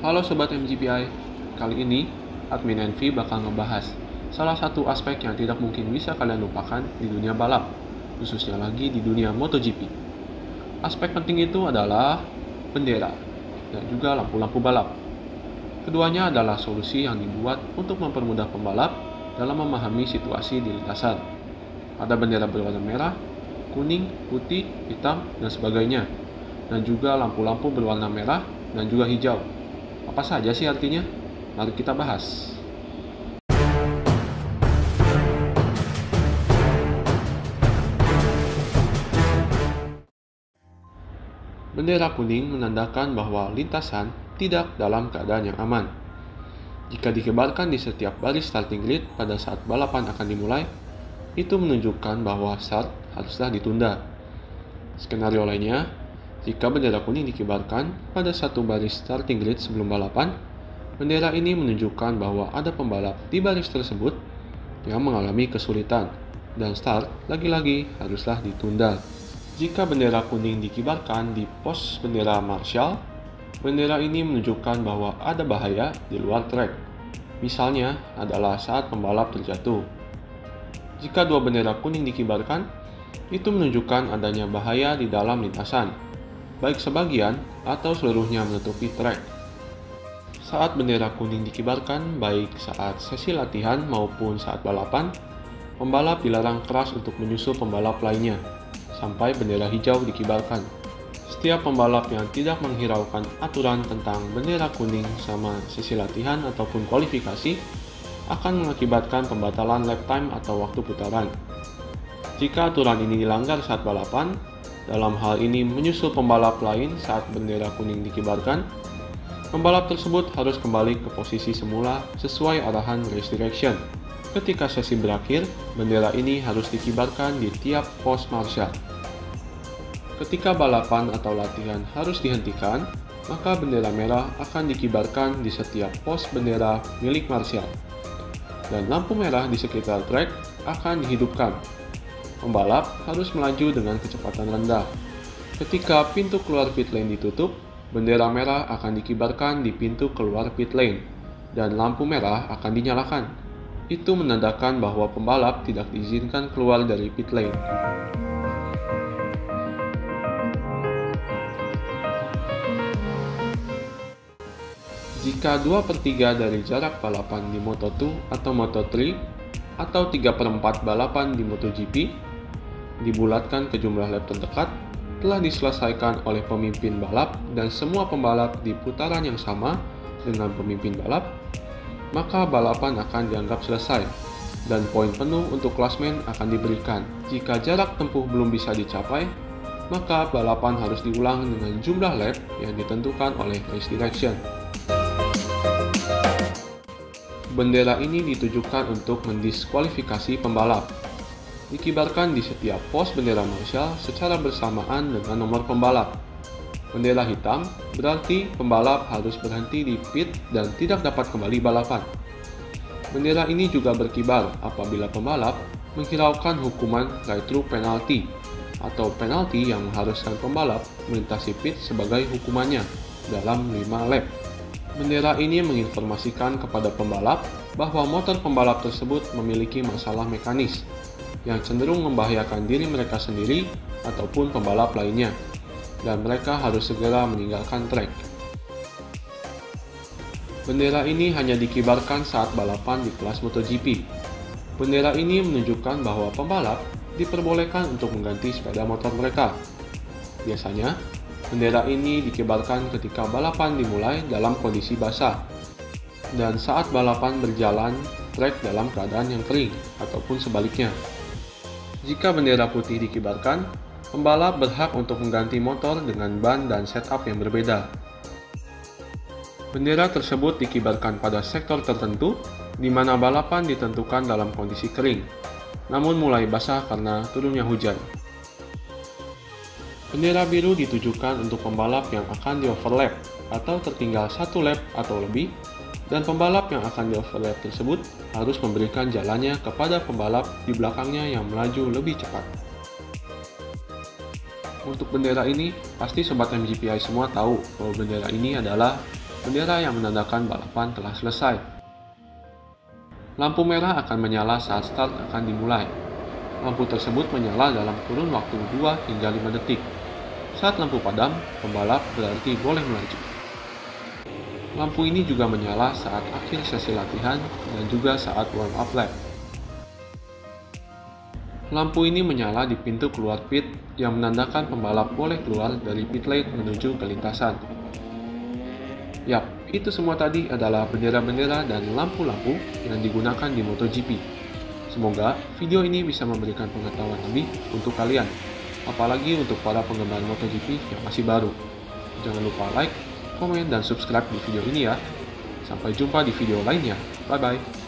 Halo Sobat MGPI, kali ini admin Envy bakal ngebahas salah satu aspek yang tidak mungkin bisa kalian lupakan di dunia balap, khususnya lagi di dunia MotoGP. Aspek penting itu adalah bendera dan juga lampu-lampu balap. Keduanya adalah solusi yang dibuat untuk mempermudah pembalap dalam memahami situasi di lintasan. Ada bendera berwarna merah, kuning, putih, hitam, dan sebagainya. Dan juga lampu-lampu berwarna merah dan juga hijau. Apa saja sih artinya? Mari kita bahas. Bendera kuning menandakan bahwa lintasan tidak dalam keadaan yang aman. Jika dikibarkan di setiap baris starting grid pada saat balapan akan dimulai, itu menunjukkan bahwa start haruslah ditunda. Skenario lainnya, jika bendera kuning dikibarkan pada satu baris starting grid sebelum balapan, bendera ini menunjukkan bahwa ada pembalap di baris tersebut yang mengalami kesulitan, dan start lagi-lagi haruslah ditunda. Jika bendera kuning dikibarkan di pos bendera marshal, bendera ini menunjukkan bahwa ada bahaya di luar trek. Misalnya adalah saat pembalap terjatuh. Jika dua bendera kuning dikibarkan, itu menunjukkan adanya bahaya di dalam lintasan, baik sebagian atau seluruhnya menutupi trek. Saat bendera kuning dikibarkan, baik saat sesi latihan maupun saat balapan, pembalap dilarang keras untuk menyusul pembalap lainnya, sampai bendera hijau dikibarkan. Setiap pembalap yang tidak menghiraukan aturan tentang bendera kuning sama sesi latihan ataupun kualifikasi akan mengakibatkan pembatalan lap time atau waktu putaran. Jika aturan ini dilanggar saat balapan, dalam hal ini menyusul pembalap lain saat bendera kuning dikibarkan, pembalap tersebut harus kembali ke posisi semula sesuai arahan race direction. Ketika sesi berakhir, bendera ini harus dikibarkan di tiap pos marshal. Ketika balapan atau latihan harus dihentikan, maka bendera merah akan dikibarkan di setiap pos bendera milik marshal. Dan lampu merah di sekitar trek akan dihidupkan. Pembalap harus melaju dengan kecepatan rendah. Ketika pintu keluar pit lane ditutup, bendera merah akan dikibarkan di pintu keluar pit lane, dan lampu merah akan dinyalakan. Itu menandakan bahwa pembalap tidak diizinkan keluar dari pit lane. Jika 2/3 dari jarak balapan di Moto2 atau Moto3 atau 3/4 balapan di MotoGP dibulatkan ke jumlah lap terdekat telah diselesaikan oleh pemimpin balap dan semua pembalap di putaran yang sama dengan pemimpin balap, maka balapan akan dianggap selesai dan poin penuh untuk klasmen akan diberikan. Jika jarak tempuh belum bisa dicapai, maka balapan harus diulang dengan jumlah lap yang ditentukan oleh race direction. Bendera ini ditujukan untuk mendiskualifikasi pembalap. Dikibarkan di setiap pos bendera marshal secara bersamaan dengan nomor pembalap. Bendera hitam berarti pembalap harus berhenti di pit dan tidak dapat kembali balapan. Bendera ini juga berkibar apabila pembalap menghiraukan hukuman drive-thru penalti atau penalti yang mengharuskan pembalap melintasi pit sebagai hukumannya dalam 5 lap. Bendera ini menginformasikan kepada pembalap bahwa motor pembalap tersebut memiliki masalah mekanis yang cenderung membahayakan diri mereka sendiri ataupun pembalap lainnya, dan mereka harus segera meninggalkan trek. Bendera ini hanya dikibarkan saat balapan di kelas MotoGP. Bendera ini menunjukkan bahwa pembalap diperbolehkan untuk mengganti sepeda motor mereka. Biasanya, bendera ini dikibarkan ketika balapan dimulai dalam kondisi basah, dan saat balapan berjalan trek dalam keadaan yang kering, ataupun sebaliknya. Jika bendera putih dikibarkan, pembalap berhak untuk mengganti motor dengan ban dan setup yang berbeda. Bendera tersebut dikibarkan pada sektor tertentu, di mana balapan ditentukan dalam kondisi kering, namun mulai basah karena turunnya hujan. Bendera biru ditujukan untuk pembalap yang akan di-overlap atau tertinggal 1 lap atau lebih, dan pembalap yang akan di-overlap tersebut harus memberikan jalannya kepada pembalap di belakangnya yang melaju lebih cepat. Untuk bendera ini, pasti Sobat MGPI semua tahu bahwa bendera ini adalah bendera yang menandakan balapan telah selesai. Lampu merah akan menyala saat start akan dimulai. Lampu tersebut menyala dalam kurun waktu 2 hingga 5 detik. Saat lampu padam, pembalap berarti boleh melaju. Lampu ini juga menyala saat akhir sesi latihan dan juga saat warm up lap. Lampu ini menyala di pintu keluar pit yang menandakan pembalap boleh keluar dari pit lane menuju ke lintasan. Yap, itu semua tadi adalah bendera-bendera dan lampu-lampu yang digunakan di MotoGP. Semoga video ini bisa memberikan pengetahuan lebih untuk kalian, apalagi untuk para penggemar MotoGP yang masih baru. Jangan lupa like, komen, dan subscribe di video ini ya. Sampai jumpa di video lainnya. Bye-bye.